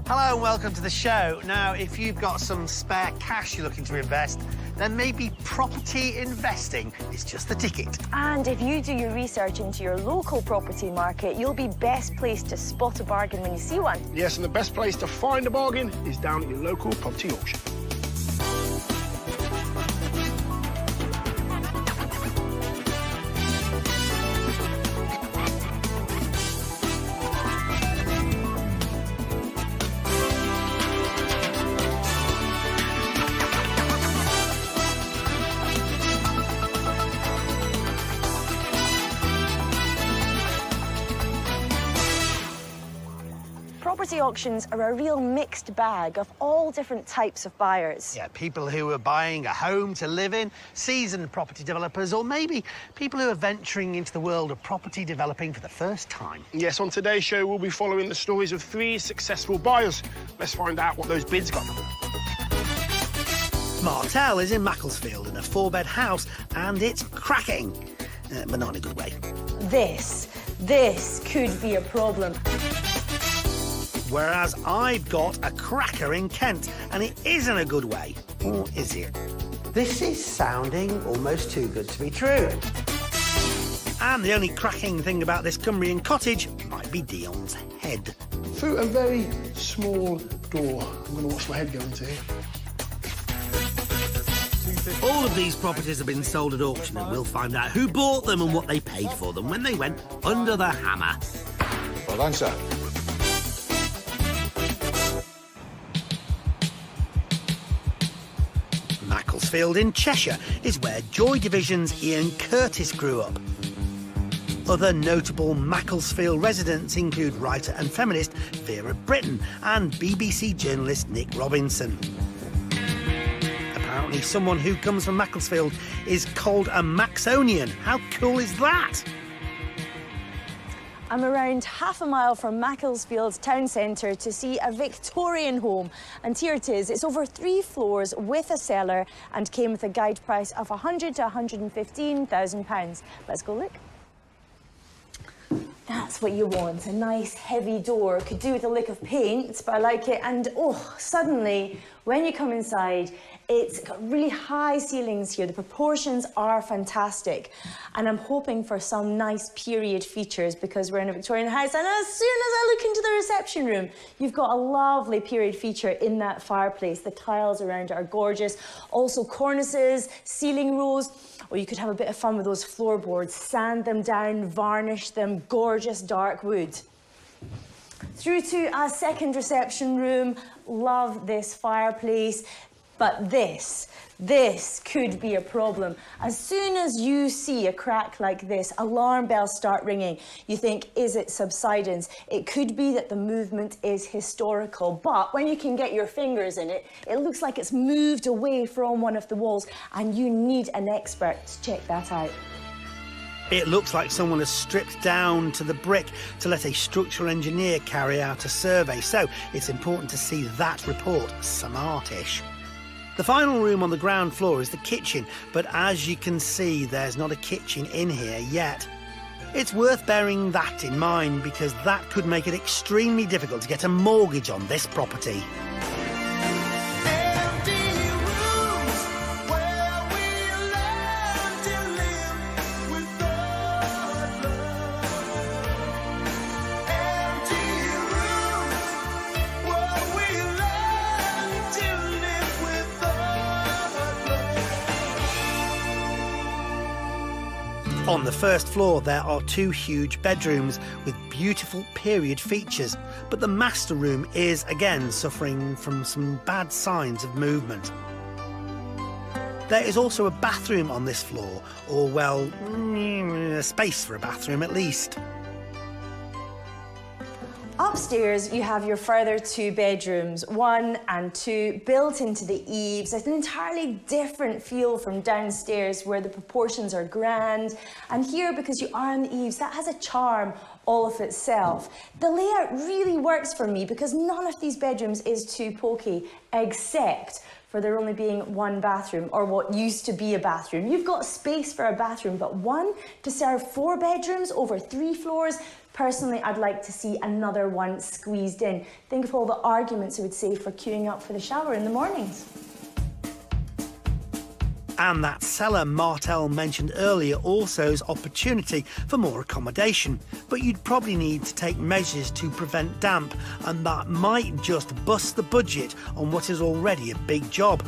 Hello and welcome to the show. Now, if you've got some spare cash you're looking to invest, then maybe property investing is just the ticket. And if you do your research into your local property market, you'll be best placed to spot a bargain when you see one. Yes, and the best place to find a bargain is down at your local property auction. Property auctions are a real mixed bag of all different types of buyers. Yeah, people who are buying a home to live in, seasoned property developers, or maybe people who are venturing into the world of property developing for the first time. Yes, on today's show, we'll be following the stories of 3 successful buyers. Let's find out what those bids got. Martel is in Macclesfield in a 4-bed house, and it's cracking, but not in a good way. This could be a problem. Whereas I've got a cracker in Kent, and it isn't a good way. Or is it? This is sounding almost too good to be true. And the only cracking thing about this Cumbrian cottage might be Dion's head. Through a very small door. I'm going to watch my head go into here. All of these properties have been sold at auction, and we'll find out who bought them and what they paid for them when they went under the hammer. Well done, sir. Macclesfield in Cheshire is where Joy Division's Ian Curtis grew up. Other notable Macclesfield residents include writer and feminist Vera Britton and BBC journalist Nick Robinson. Apparently someone who comes from Macclesfield is called a Maxonian. How cool is that? I'm around half a mile from Macclesfield town centre to see a Victorian home. And here it is. It's over 3 floors with a cellar and came with a guide price of £100,000 to £115,000. Let's go look. That's what you want, a nice heavy door. Could do with a lick of paint, but I like it. And oh, suddenly, when you come inside, it's got really high ceilings here. The proportions are fantastic. And I'm hoping for some nice period features because we're in a Victorian house. And as soon as I look into the reception room, you've got a lovely period feature in that fireplace. The tiles around it are gorgeous. Also cornices, ceiling rows. Or you could have a bit of fun with those floorboards. Sand them down, varnish them, gorgeous dark wood. Through to our second reception room. Love this fireplace. But this could be a problem. As soon as you see a crack like this, alarm bells start ringing. You think, is it subsidence? It could be that the movement is historical, but when you can get your fingers in it, it looks like it's moved away from one of the walls, and you need an expert to check that out. It looks like someone has stripped down to the brick to let a structural engineer carry out a survey, so it's important to see that report smartish. The final room on the ground floor is the kitchen, but as you can see, there's not a kitchen in here yet. It's worth bearing that in mind because that could make it extremely difficult to get a mortgage on this property. On the first floor, there are 2 huge bedrooms with beautiful period features, but the master room is, again, suffering from some bad signs of movement. There is also a bathroom on this floor, or, well, a space for a bathroom at least. Upstairs, you have your further 2 bedrooms, 1 and 2, built into the eaves. It's an entirely different feel from downstairs where the proportions are grand. And here, because you are on the eaves, that has a charm all of itself. The layout really works for me because none of these bedrooms is too pokey, except for there only being 1 bathroom, or what used to be a bathroom. You've got space for a bathroom, but 1 to serve 4 bedrooms over 3 floors, Personally, I'd like to see another one squeezed in. Think of all the arguments it would save for queuing up for the shower in the mornings. And that cellar Martel mentioned earlier also has opportunity for more accommodation. But you'd probably need to take measures to prevent damp, and that might just bust the budget on what is already a big job.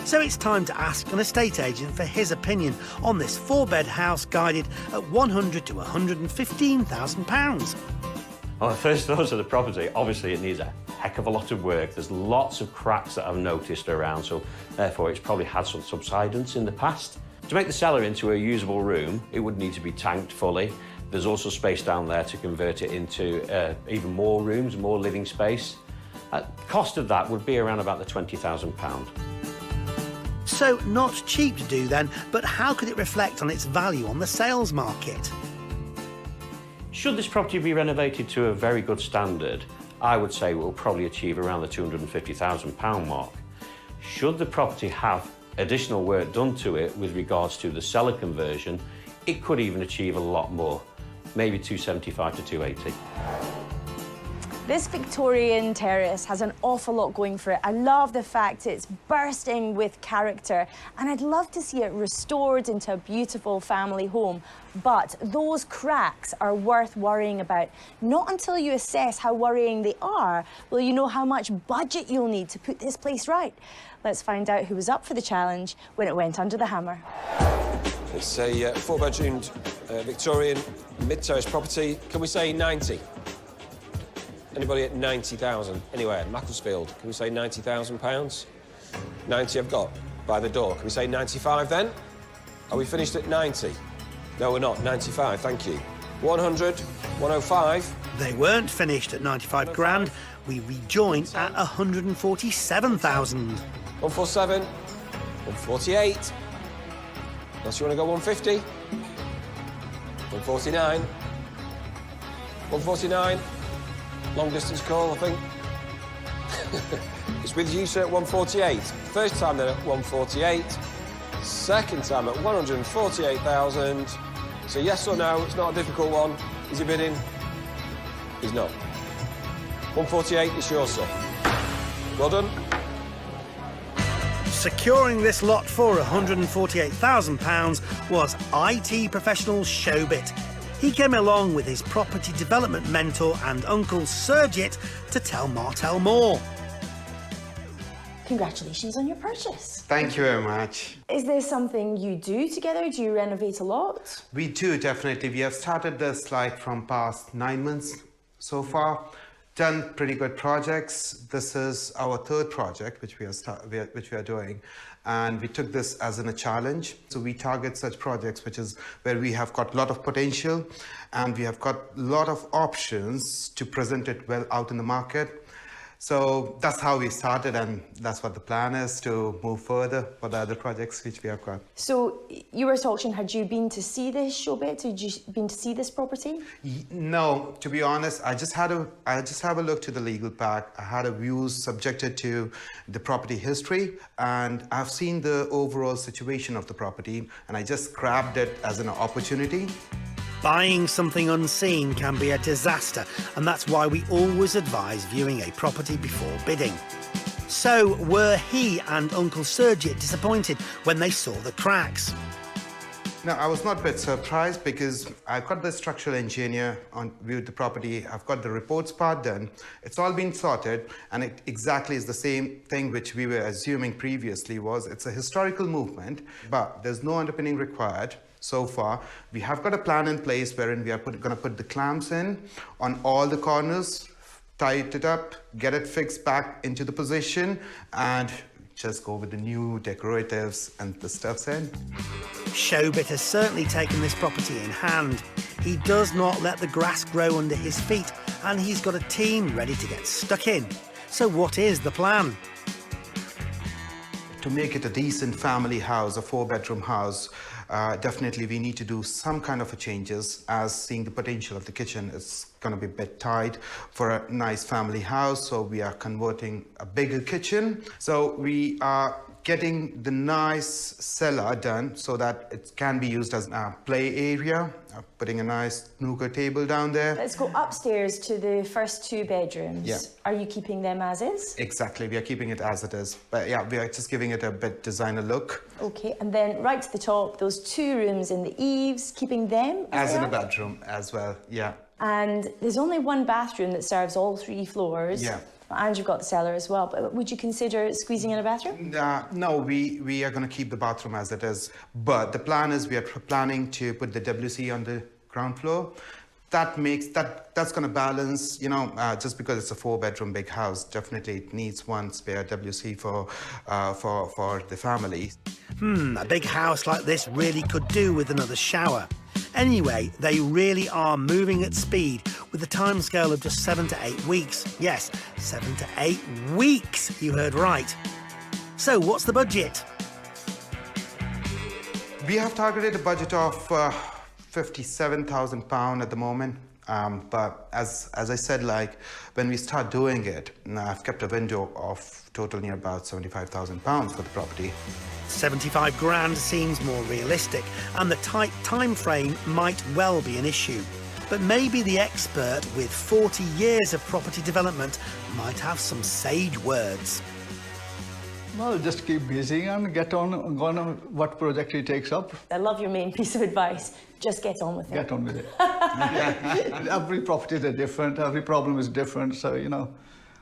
So it's time to ask an estate agent for his opinion on this 4-bed house guided at £100,000 to £115,000. On the first thoughts of the property, obviously it needs a heck of a lot of work. There's lots of cracks that I've noticed around, so therefore it's probably had some subsidence in the past. To make the cellar into a usable room, it would need to be tanked fully. There's also space down there to convert it into even more rooms, more living space. Cost of that would be around about the £20,000. So not cheap to do then, but how could it reflect on its value on the sales market? Should this property be renovated to a very good standard, I would say we'll probably achieve around the £250,000 mark. Should the property have additional work done to it with regards to the cellar conversion, it could even achieve a lot more, maybe 275 to 280. This Victorian terrace has an awful lot going for it. I love the fact it's bursting with character, and I'd love to see it restored into a beautiful family home. But those cracks are worth worrying about. Not until you assess how worrying they are will you know how much budget you'll need to put this place right. Let's find out who was up for the challenge when it went under the hammer. It's a 4-bedroomed Victorian mid-terrace property. Can we say 90? Anybody at 90,000? Anywhere, Macclesfield, can we say £90,000? 90 I've got, by the door. Can we say 95 then? Are we finished at 90? No, we're not, 95, thank you. 100, 105. They weren't finished at 95 grand. We rejoined at 147,000. 147, 148. Unless you want to go 150. 149. 149. Long distance call, I think. It's with you, sir, at 148. First time then at 148. Second time at 148,000. So yes or no, it's not a difficult one. Is he bidding? He's not. 148 is yours, sir. Well done. Securing this lot for £148,000 was IT professional Showbit. He came along with his property development mentor and uncle Sergit to tell Martel more. Congratulations on your purchase. Thank you very much. Is this something you do together? Do you renovate a lot? We do, definitely. We have started this like from past 9 months so far. Done pretty good projects. This is our 3rd project which we are doing, and we took this as a challenge. So we target such projects which is where we have got a lot of potential and we have got a lot of options to present it well out in the market. So that's how we started, and that's what the plan is, to move further for the other projects which we have got. So you were talking, had you been to see this Showbit? Had you been to see this property? No, to be honest, I just have a look to the legal pack. I had a views subjected to the property history, and I've seen the overall situation of the property, and I just grabbed it as an opportunity. Buying something unseen can be a disaster, and that's why we always advise viewing a property before bidding. So were he and Uncle Sergit disappointed when they saw the cracks? No, I was not a bit surprised because I've got the structural engineer on viewed the property. I've got the reports part done. It's all been sorted, and it exactly is the same thing which we were assuming previously. It's a historical movement, but there's no underpinning required. So far, we have got a plan in place wherein we are going to put the clamps in on all the corners, tight it up, get it fixed back into the position, and just go with the new decoratives and the stuff's in. Showbit has certainly taken this property in hand. He does not let the grass grow under his feet, and he's got a team ready to get stuck in. So what is the plan? To make it a decent family house, a 4-bedroom house, definitely we need to do some kind of changes, as seeing the potential of the kitchen is going to be a bit tight for a nice family house. So we are converting a bigger kitchen. So we are getting the nice cellar done so that it can be used as a play area, putting a nice snooker table down there. Let's go upstairs to the first 2 bedrooms. Yeah. Are you keeping them as is? Exactly, we are keeping it as it is. But yeah, we are just giving it a bit designer look. Okay, and then right to the top, those 2 rooms in the eaves, keeping them As in they a are? bedroom as well, yeah. And there's only 1 bathroom that serves all 3 floors. Yeah. And you've got the cellar as well. But would you consider squeezing in a bathroom? No, we are going to keep the bathroom as it is. But the plan is we are planning to put the WC on the ground floor. That's going to balance, you know, just because it's a 4-bedroom big house, definitely it needs 1 spare WC for the family. A big house like this really could do with another shower. Anyway, they really are moving at speed with a timescale of just 7 to 8 weeks. Yes, 7 to 8 weeks, you heard right. So what's the budget? We have targeted a budget of £57,000 at the moment. But as I said, like when we start doing it, I've kept a window of total near about £75,000 for the property. 75 grand seems more realistic, and the tight time frame might well be an issue. But maybe the expert with 40 years of property development might have some sage words. Well, just keep busy and get on what project he takes up. I love your main piece of advice. Just get on with it. Get on with it. Every property is different, every problem is different, so, you know,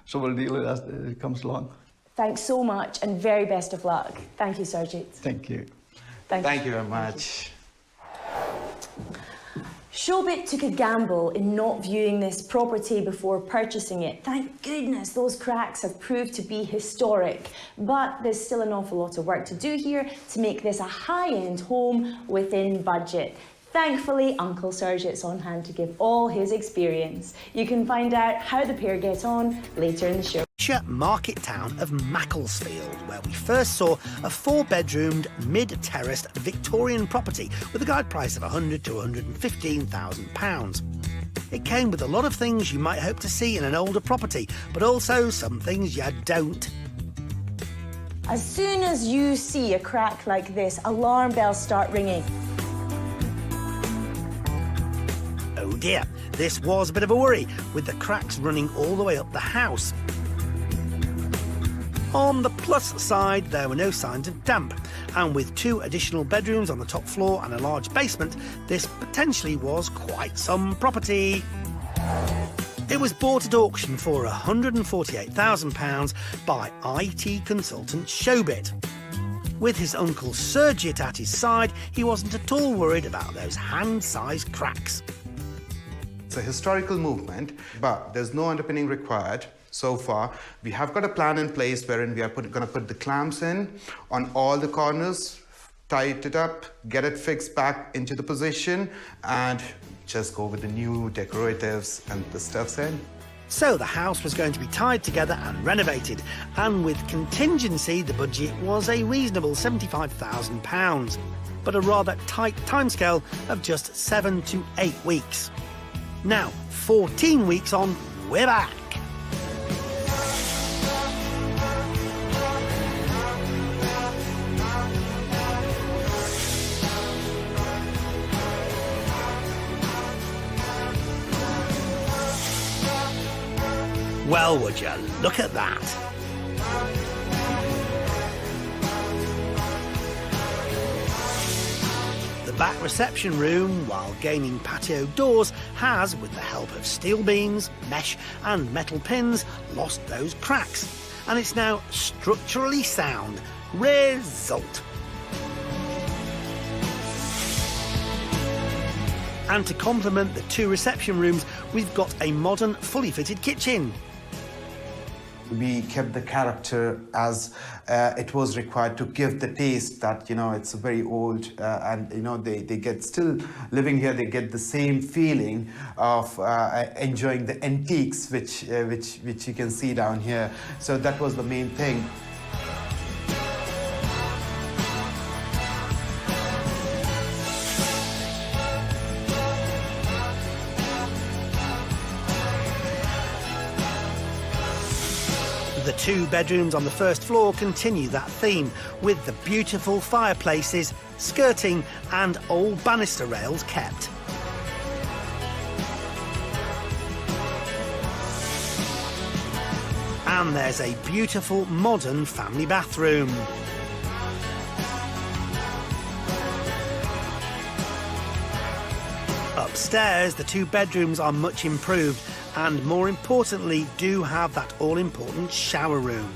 so we'll deal with it as it comes along. Thanks so much and very best of luck. Thank you, Sarjeet. Thank you. Thank you very much. Shobit took a gamble in not viewing this property before purchasing it. Thank goodness those cracks have proved to be historic. But there's still an awful lot of work to do here to make this a high-end home within budget. Thankfully, Uncle Sarjeet's on hand to give all his experience. You can find out how the pair get on later in the show. Market town of Macclesfield, where we first saw a 4-bedroomed, mid-terraced Victorian property with a guide price of £100,000 to £115,000. It came with a lot of things you might hope to see in an older property, but also some things you don't. As soon as you see a crack like this, alarm bells start ringing. Oh dear, this was a bit of a worry, with the cracks running all the way up the house. On the plus side, there were no signs of damp, and with 2 additional bedrooms on the top floor and a large basement, this potentially was quite some property. It was bought at auction for £148,000 by IT consultant Shobit. With his uncle Sarjeet at his side, he wasn't at all worried about those hand-sized cracks. It's a historical movement, but there's no underpinning required. So far, we have got a plan in place wherein we are going to put the clamps in on all the corners, tight it up, get it fixed back into the position, and just go with the new decoratives and the stuffs in. So the house was going to be tied together and renovated, and with contingency, the budget was a reasonable £75,000, but a rather tight timescale of just 7 to 8 weeks. Now, 14 weeks on, we're back. Well, would you look at that? The back reception room, while gaining patio doors, has, with the help of steel beams, mesh and metal pins, lost those cracks, and it's now structurally sound. Result. And to complement the 2 reception rooms, we've got a modern, fully fitted kitchen. We kept the character as it was required to give the taste that, you know, it's very old and, you know, they get still living here, they get the same feeling of enjoying the antiques which you can see down here. So that was the main thing. The 2 bedrooms on the first floor continue that theme, with the beautiful fireplaces, skirting and old banister rails kept. And there's a beautiful modern family bathroom. Upstairs, the 2 bedrooms are much improved and, more importantly, do have that all-important shower room.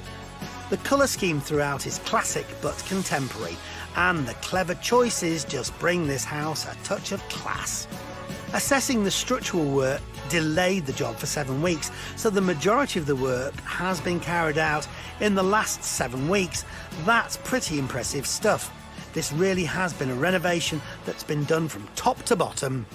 The colour scheme throughout is classic but contemporary, and the clever choices just bring this house a touch of class. Assessing the structural work delayed the job for 7 weeks, so the majority of the work has been carried out in the last 7 weeks. That's pretty impressive stuff. This really has been a renovation that's been done from top to bottom.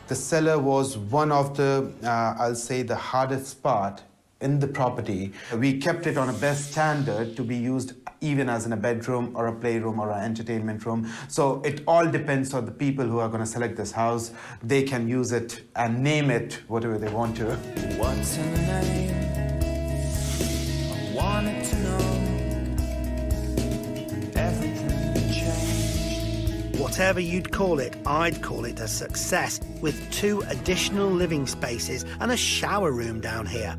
The cellar was one of the, I'll say, the hardest part in the property. We kept it on a best standard to be used even as in a bedroom or a playroom or an entertainment room. So it all depends on the people who are going to select this house. They can use it and name it whatever they want to. What's in the name? I wanted to know. Everything changed. Whatever you'd call it, I'd call it a success, with 2 additional living spaces and a shower room down here.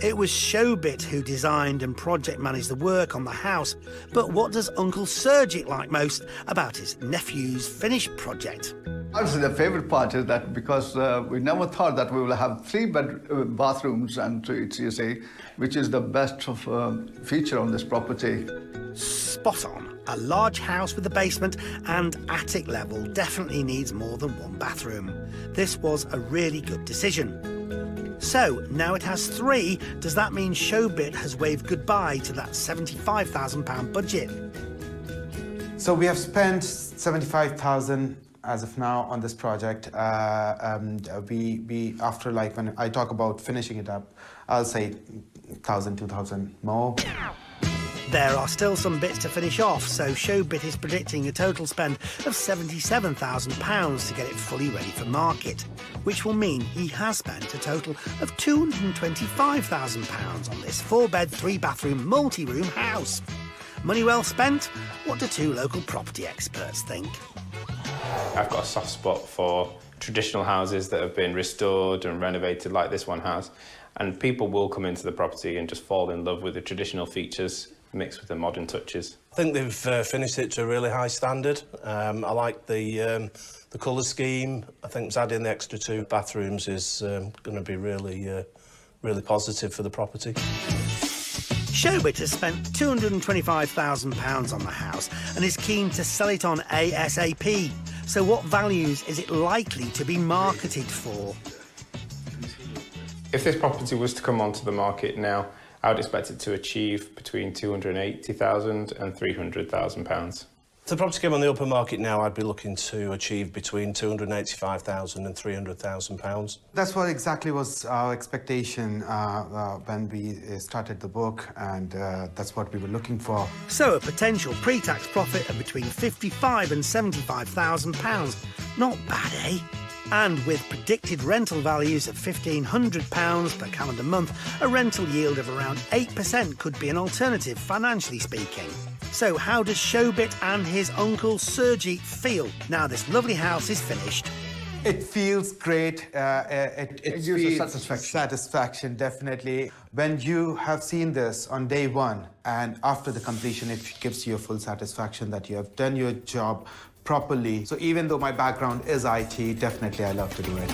It was Showbit who designed and project managed the work on the house, but what does Uncle Sergit like most about his nephew's finished project? Honestly, the favourite part is that because we never thought that we will have 3 bathrooms and 2 ECC, which is the best feature on this property. Spot on. A large house with a basement and attic level definitely needs more than 1 bathroom. This was a really good decision. So, now it has 3. Does that mean Showbit has waved goodbye to that £75,000 budget? So we have spent £75,000 as of now on this project. We after, like, when I talk about finishing it up, I'll say 1,000, 2,000 more. There are still some bits to finish off, so Showbit is predicting a total spend of £77,000 to get it fully ready for market, which will mean he has spent a total of £225,000 on this 4-bed, 3-bathroom, multi-room house. Money well spent? What do 2 local property experts think? I've got a soft spot for traditional houses that have been restored and renovated like this one has, and people will come into the property and just fall in love with the traditional features mixed with the modern touches. I think they've finished it to a really high standard. I like the colour scheme. I think adding the extra 2 bathrooms is going to be really positive for the property. Showbit has spent £225,000 on the house and is keen to sell it on ASAP. So what values is it likely to be marketed for? If this property was to come onto the market now, I would expect it to achieve between £280,000 and £300,000. If the property came on the open market now, I'd be looking to achieve between £285,000 and £300,000. That's what exactly was our expectation when we started the book, and that's what we were looking for. So a potential pre-tax profit of between £55,000 and £75,000. Not bad, eh? And with predicted rental values of £1,500 per calendar month, a rental yield of around 8% could be an alternative, financially speaking. So how does Showbit and his uncle Sergit feel now this lovely house is finished? It feels great. It gives you feels satisfaction. Satisfaction, definitely. When you have seen this on day 1 and after the completion, it gives you a full satisfaction that you have done your job properly. So even though my background is IT, definitely I love to do it.